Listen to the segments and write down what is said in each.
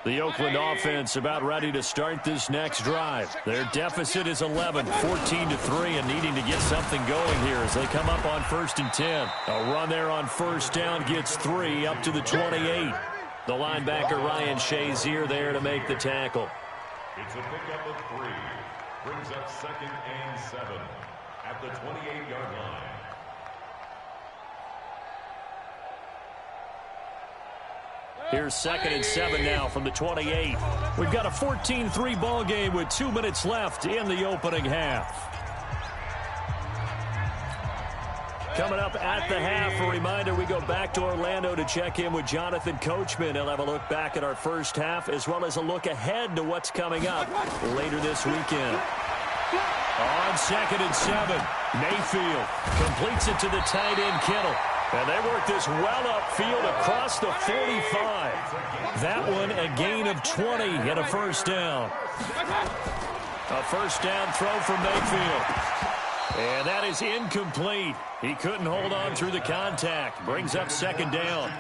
The Oakland offense about ready to start this next drive. Their deficit is 11, 14-3, and needing to get something going here as they come up on 1st and 10. A run there on 1st down gets 3 up to the 28. The linebacker Ryan Shazier there to make the tackle. It's a pickup of 3. Brings up 2nd and 7 at the 28-yard line. Here's 2nd and 7 now from the 28. We've got a 14-3 ball game with 2 minutes left in the opening half. Coming up at the half, a reminder, we go back to Orlando to check in with Jonathan Coachman. He'll have a look back at our first half as well as a look ahead to what's coming up later this weekend. On 2nd and 7, Mayfield completes it to the tight end Kittle. And they work this well upfield across the 45. That one a gain of 20 and a 1st down. A 1st down throw from Mayfield. And that is incomplete. He couldn't hold on through the contact. Brings up 2nd down.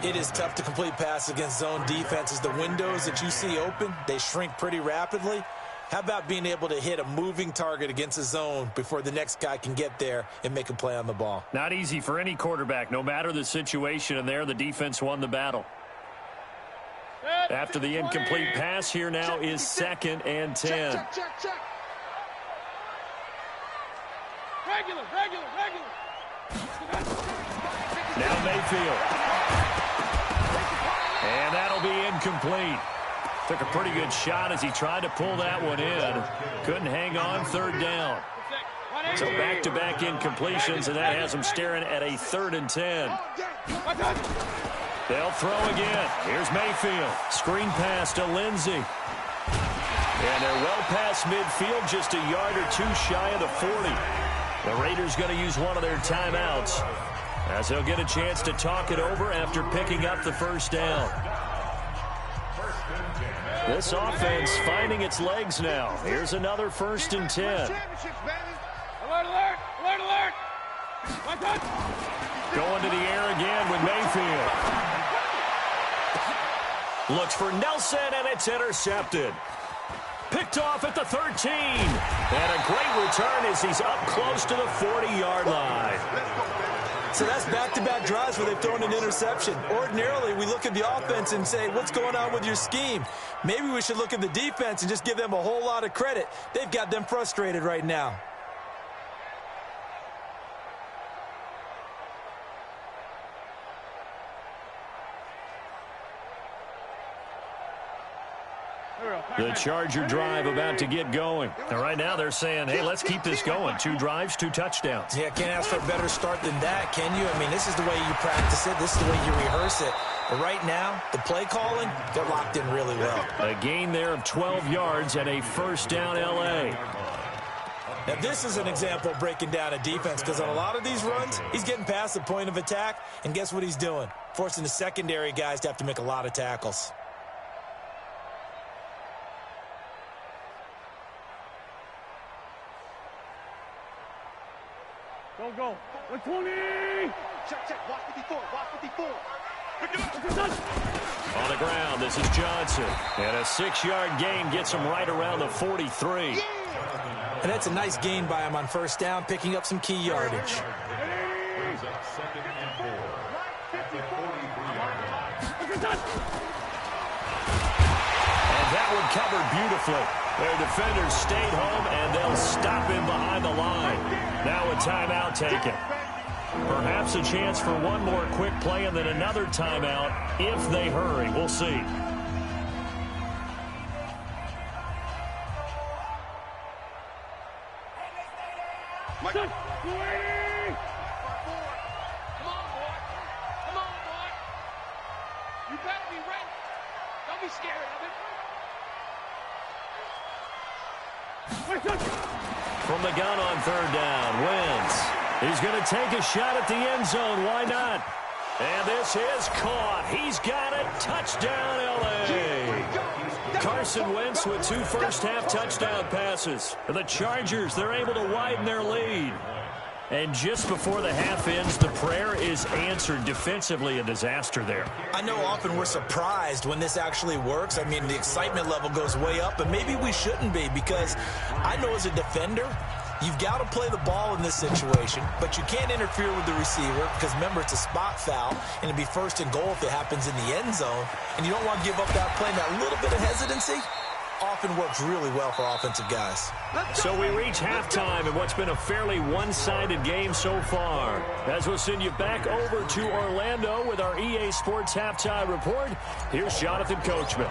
It is tough to complete passes against zone defenses. The windows that you see open, they shrink pretty rapidly. How about being able to hit a moving target against a zone before the next guy can get there and make a play on the ball? Not easy for any quarterback, no matter the situation, and there the defense won the battle. After the incomplete pass, here now is 2nd and 10. Regular. Now Mayfield. And that'll be incomplete. Took a pretty good shot as he tried to pull that one in. Couldn't hang on 3rd down. So back-to-back incompletions, and that has him staring at a 3rd and 10. They'll throw again. Here's Mayfield. Screen pass to Lindsey. And they're well past midfield, just a yard or 2 shy of the 40. The Raiders going to use one of their timeouts as they'll get a chance to talk it over after picking up the 1st down. This offense finding its legs now. Here's another 1st and 10. Alert! Going to the air again with Mayfield. Looks for Nelson, and it's intercepted. Picked off at the 13. And a great return as he's up close to the 40-yard line. So that's back-to-back drives where they've thrown an interception. Ordinarily, we look at the offense and say, what's going on with your scheme? Maybe we should look at the defense and just give them a whole lot of credit. They've got them frustrated right now. The Charger drive about to get going. And right now they're saying, hey, let's keep this going. 2 drives, 2 touchdowns. Yeah, can't ask for a better start than that, can you? I mean, this is the way you practice it. This is the way you rehearse it. But right now, the play calling, they're locked in really well. A gain there of 12 yards and a 1st down L.A. Now, this is an example of breaking down a defense because on a lot of these runs, he's getting past the point of attack, and guess what he's doing? Forcing the secondary guys to have to make a lot of tackles. Go. 120. Check. Watch 54. On the ground, this is Johnson. And a 6-yard gain gets him right around the 43. And that's a nice gain by him on 1st down, picking up some key yardage. Brings up 2nd and 4 at the 43-yard line. And that one covered beautifully. Their defenders stayed home, and they'll stop him behind the line. Now a timeout taken. Perhaps a chance for one more quick play and then another timeout if they hurry. We'll see. Come on, boy. You better be ready. Don't be scared of it. From the gun on 3rd down, Wentz. He's going to take a shot at the end zone. Why not? And this is caught. He's got it. Touchdown, L.A. Carson Wentz with 2 first-half touchdown passes. The Chargers, they're able to widen their lead. And just before the half ends, the prayer is answered. Defensively, a disaster there. I know often we're surprised when this actually works. I mean, the excitement level goes way up, but maybe we shouldn't be, because I know as a defender, you've got to play the ball in this situation, but you can't interfere with the receiver because, remember, it's a spot foul, and it'd be first and goal if it happens in the end zone, and you don't want to give up that play. And that little bit of hesitancy often works really well for offensive guys. So we reach halftime in what's been a fairly one-sided game so far. As we'll send you back over to Orlando with our EA Sports Halftime Report, here's Jonathan Coachman.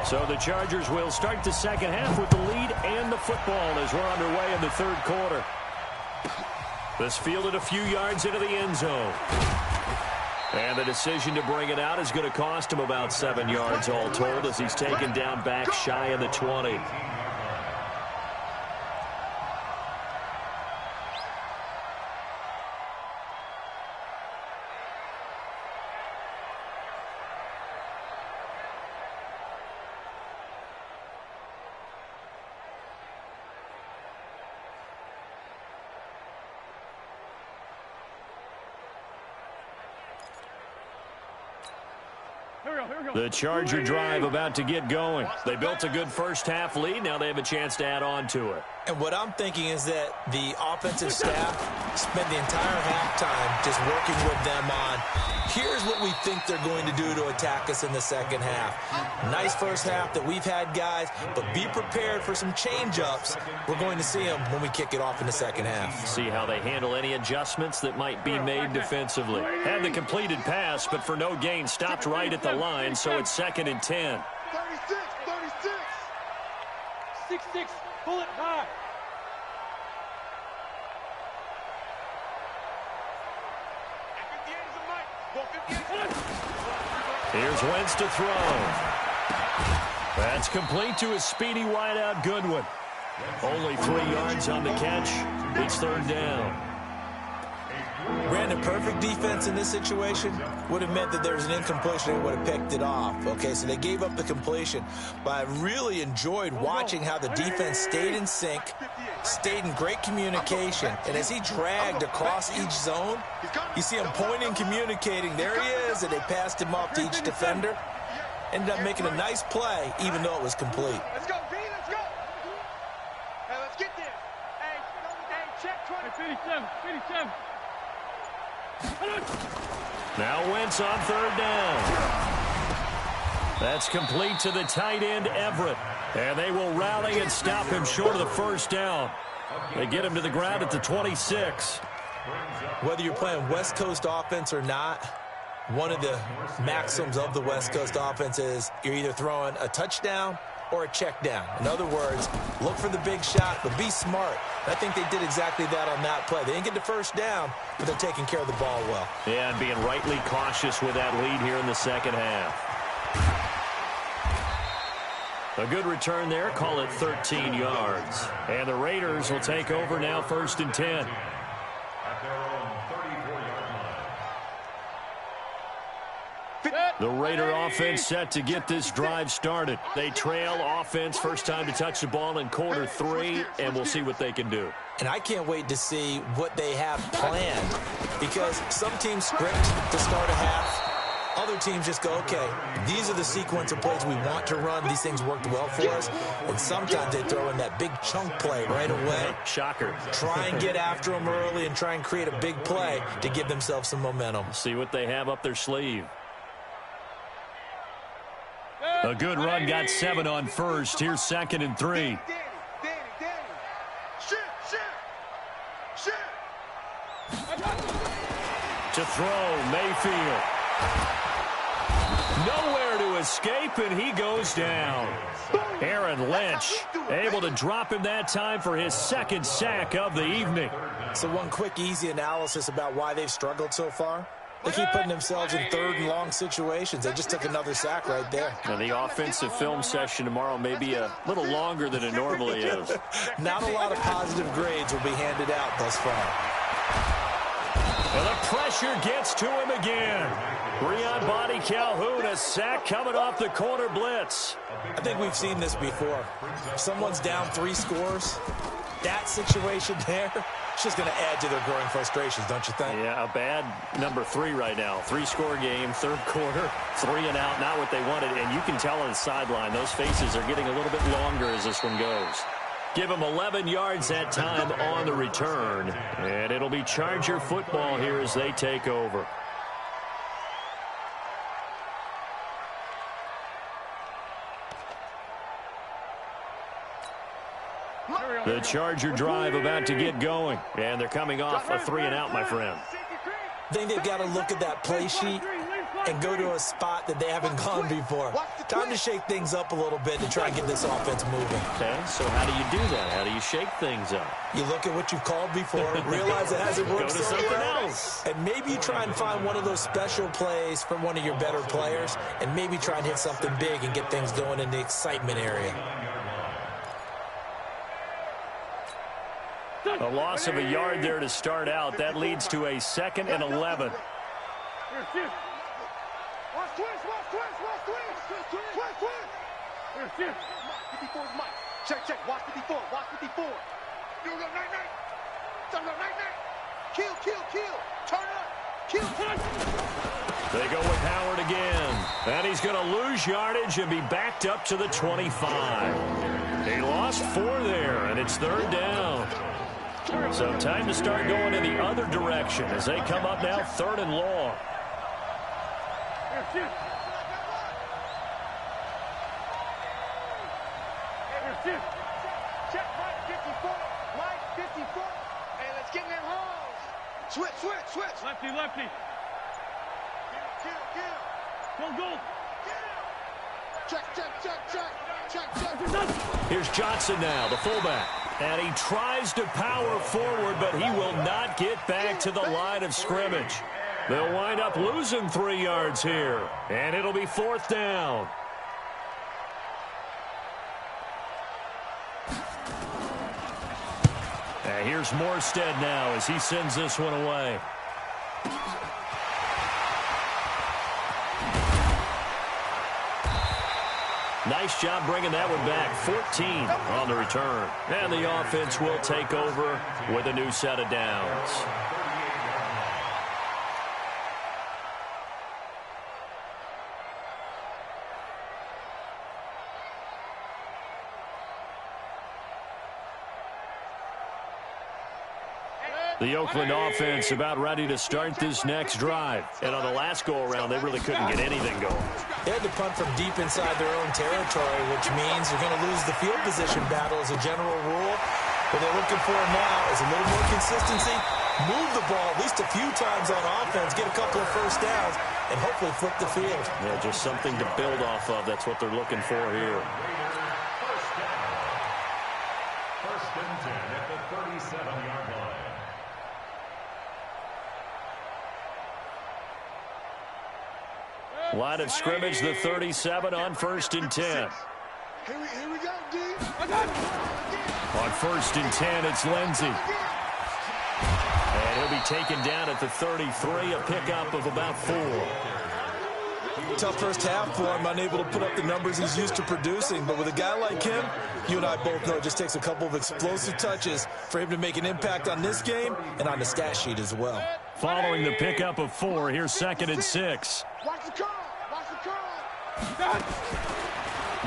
So the Chargers will start the second half with the lead and the football as we're underway in the third quarter. This fielded a few yards into the end zone. And the decision to bring it out is going to cost him about 7 yards all told as he's taken down back shy of the 20. The Charger drive about to get going. They built a good first half lead. Now they have a chance to add on to it. And what I'm thinking is that the offensive staff spent the entire halftime just working with them on, here's what we think they're going to do to attack us in the second half. Nice first half that we've had, guys, but be prepared for some change-ups. We're going to see them when we kick it off in the second half. See how they handle any adjustments that might be made defensively. Had the completed pass, but for no gain, stopped right at the line, so it's 2nd and 10. 36, 36. 6-6, pull it high. Here's Wentz to throw. That's complete to his speedy wideout Goodwin. Only 3 yards on the catch. It's 3rd down. Brandon, perfect defense in this situation would have meant that there was an incompletion and would have picked it off. Okay, so they gave up the completion. But I really enjoyed watching how the defense stayed in sync, stayed in great communication. And as he dragged across each zone, you see him pointing, communicating. There he is, and they passed him off to each defender. Ended up making a nice play, even though it was complete. Let's go, B, let's go. Hey, let's get there. Hey, check 20. 57. Now Wentz on 3rd down. That's complete to the tight end, Everett. And they will rally and stop him short of the 1st down. They get him to the ground at the 26. Whether you're playing West Coast offense or not, one of the maxims of the West Coast offense is you're either throwing a touchdown or a check down. In other words, look for the big shot, but be smart. I think they did exactly that on that play. They didn't get the 1st down, but they're taking care of the ball well. Yeah, and being rightly cautious with that lead here in the second half. A good return there. Call it 13 yards. And the Raiders will take over now 1st and 10. At their own 34-yard line. The Raider offense set to get this drive started. They trail offense, first time to touch the ball in quarter 3, and we'll see what they can do. And I can't wait to see what they have planned, because some teams script to start a half. Other teams just go, okay, these are the sequence of plays we want to run. These things worked well for us. And sometimes they throw in that big chunk play right away. Shocker. Try and get after them early and try and create a big play to give themselves some momentum. See what they have up their sleeve. A good run, got 7 on 1st. Here's 2nd and 3. Danny. Shit. To throw, Mayfield. Nowhere to escape, and he goes down. Aaron Lynch able to drop him that time for his 2nd sack of the evening. So one quick, easy analysis about why they've struggled so far. They keep putting themselves in 3rd and long situations. They just took another sack right there. Now, the offensive film session tomorrow may be a little longer than it normally is. Not a lot of positive grades will be handed out thus far. And the pressure gets to him again. Breon Body Calhoun, a sack coming off the corner blitz. I think we've seen this before. If someone's down 3 scores, that situation there, it's just going to add to their growing frustrations, don't you think? Yeah, a bad number 3 right now. 3-score game, third quarter, 3 and out, not what they wanted. And you can tell on the sideline, those faces are getting a little bit longer as this one goes. Give them 11 yards that time on the return. And it'll be Charger football here as they take over. The Charger drive about to get going. And they're coming off a 3 and out, my friend. I think they've got to look at that play sheet and go to a spot that they haven't gone before. Time to shake things up a little bit to try and get this offense moving. Okay, so how do you do that? How do you shake things up? You look at what you've called before, realize it hasn't worked Go to so something well, else. and maybe you try and find one of those special plays from one of your better players, and maybe try and hit something big and get things going in the excitement area. A loss of a yard there to start out. That leads to a 2nd and 11. Check, check. Watch 54. Watch 54. You go night, night. Turn up, night, night. Kill, kill, kill. Turn up. Kill, kill. They go with Howard again. And he's going to lose yardage and be backed up to the 25. He lost 4 there, and it's 3rd down. So time to start going in the other direction as they come up now 3rd and long. Check right 54. Right 54. And let's get in them holes. Switch, switch, switch. Lefty, lefty. Kill. Go, go. Check, check, check, check. Check, check. Here's Johnson now, the fullback. And he tries to power forward, but he will not get back to the line of scrimmage. They'll wind up losing 3 yards here. And it'll be 4th down. And here's Morstead now as he sends this one away. Nice job bringing that one back. 14 on the return. And the offense will take over with a new set of downs. The Oakland offense about ready to start this next drive. And on the last go-around, they really couldn't get anything going. They had to punt from deep inside their own territory, which means you're going to lose the field position battle as a general rule. What they're looking for now is a little more consistency, move the ball at least a few times on offense, get a couple of first downs, and hopefully flip the field. Yeah, just something to build off of. That's what they're looking for here. First and 10 at the 37-yard line. Line of scrimmage, the 37 on 1st and 10. Here we go, D. On 1st and 10, it's Lindsey. And he'll be taken down at the 33, a pickup of about 4. Tough first half for him, unable to put up the numbers he's used to producing. But with a guy like him, you and I both know it just takes a couple of explosive touches for him to make an impact on this game and on the stat sheet as well. Following the pickup of 4, here's 2nd and 6. Watch the call. Watch the call.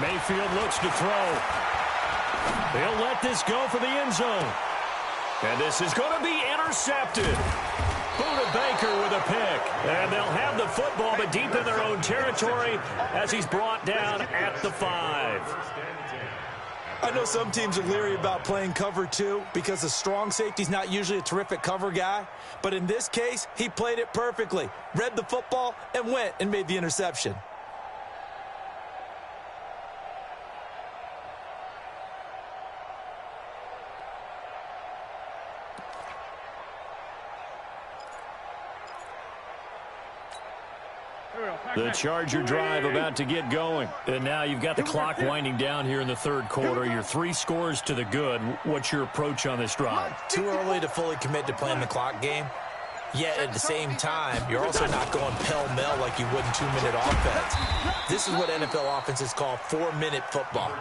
Mayfield looks to throw. He'll let this go for the end zone. And this is going to be intercepted. Buda Baker with a pick. And they'll have the football, but deep in their own territory as he's brought down at the 5. I know some teams are leery about playing cover 2 because the strong safety's not usually a terrific cover guy. But in this case, he played it perfectly. Read the football and went and made the interception. The Charger drive about to get going. And now you've got the clock winding down here in the 3rd quarter. You're 3 scores to the good. What's your approach on this drive? Too early to fully commit to playing the clock game. Yet at the same time, you're also not going pell-mell like you would in 2-minute offense. This is what NFL offenses call 4-minute football.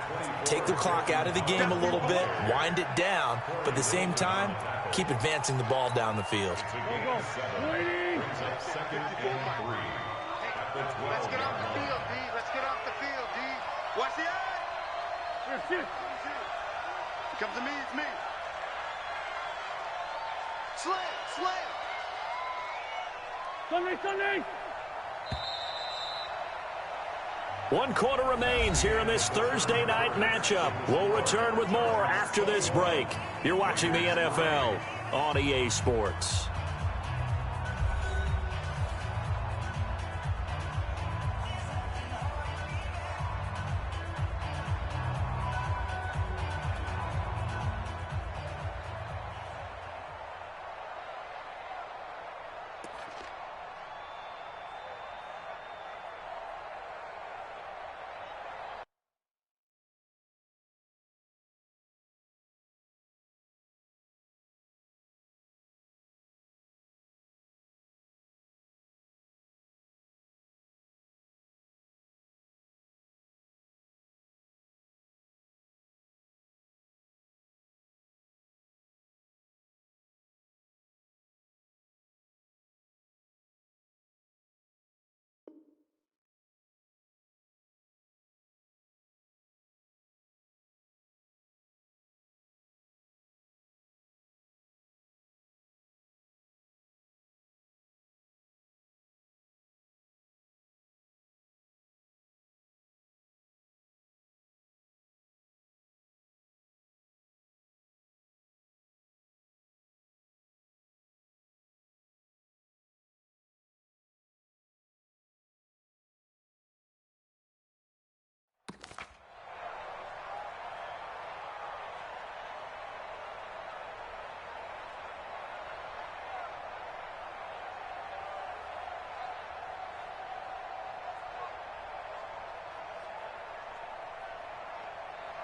Take the clock out of the game a little bit, wind it down, but at the same time, keep advancing the ball down the field. Second and 3 at the 12. Let's get off the field, D. Let's get off the field, D. Watch the eye. Come to me, it's me. Slam. Sunday. 1 quarter remains here in this Thursday night matchup. We'll return with more after this break. You're watching the NFL on EA Sports.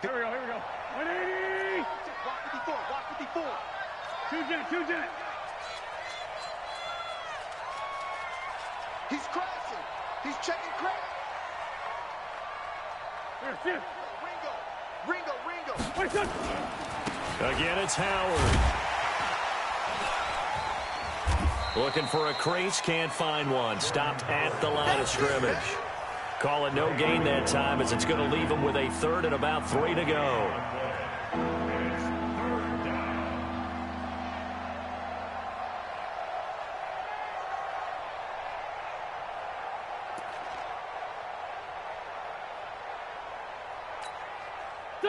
Here we go. 180. Walk 54. Two jet. He's crashing. He's checking crack. Here. Ringo. Wait, son. Again, it's Howard. Looking for a crease, can't find one. Stopped at the line of scrimmage. Call it no gain that time as it's going to leave him with a third and about 3 to go.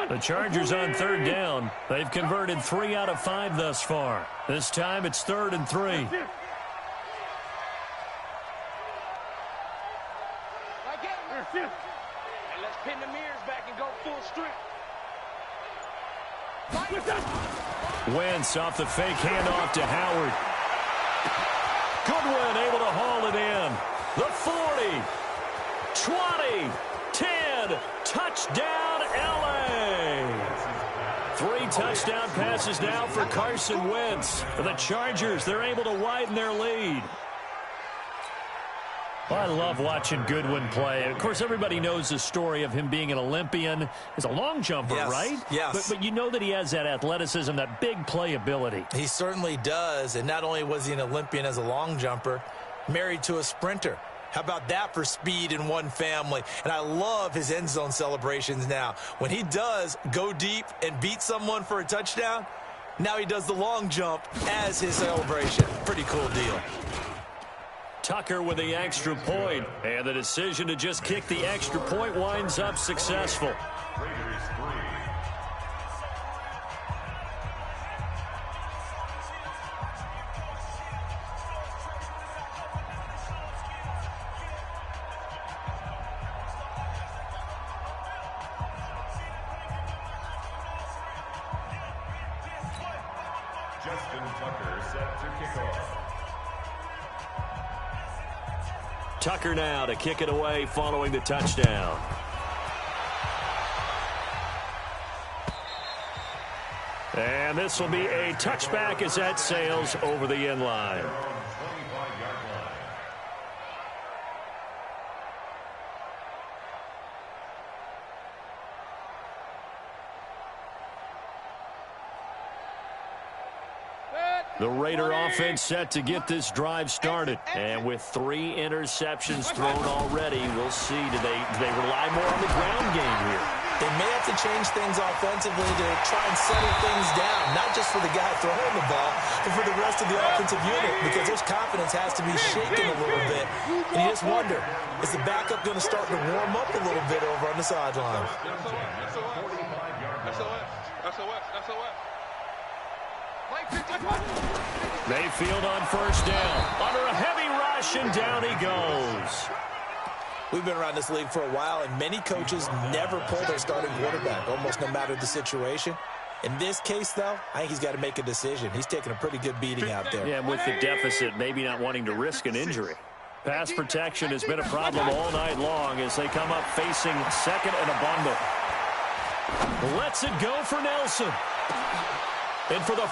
The Chargers on 3rd down. They've converted 3 out of 5 thus far. This time it's 3rd and 3. And let's pin the mirrors back and go full strength. Wentz off the fake handoff to Howard. Goodwin able to haul it in. The 40, 20, 10, touchdown LA. 3 touchdown passes now for Carson Wentz. For the Chargers, they're able to widen their lead. Well, I love watching Goodwin play. Of course, everybody knows the story of him being an Olympian. He's a long jumper, yes, right? Yes. But you know that he has that athleticism, that big play ability. He certainly does. And not only was he an Olympian as a long jumper, married to a sprinter. How about that for speed in one family? And I love his end zone celebrations now. When he does go deep and beat someone for a touchdown, now he does the long jump as his celebration. Pretty cool deal. Tucker with the extra point, and the decision to just kick the extra point winds up successful. Raiders 3. Justin Tucker set to kick off. Tucker now to kick it away following the touchdown. And this will be a touchback as that sails over the end line. The Raider offense set to get this drive started. And with 3 interceptions thrown already, we'll see. Do they rely more on the ground game here? They may have to change things offensively to try and settle things down, not just for the guy throwing the ball, but for the rest of the offensive unit, because his confidence has to be shaken a little bit. And you just wonder, is the backup going to start to warm up a little bit over on the sideline? Mayfield on first down. Under a heavy rush, and down he goes. We've been around this league for a while, and many coaches never pull their starting quarterback, almost no matter the situation. In this case, though, I think he's got to make a decision. He's taking a pretty good beating out there. Yeah, with the deficit, maybe not wanting to risk an injury. Pass protection has been a problem all night long as they come up facing second and a bundle. Lets it go for Nelson. And for the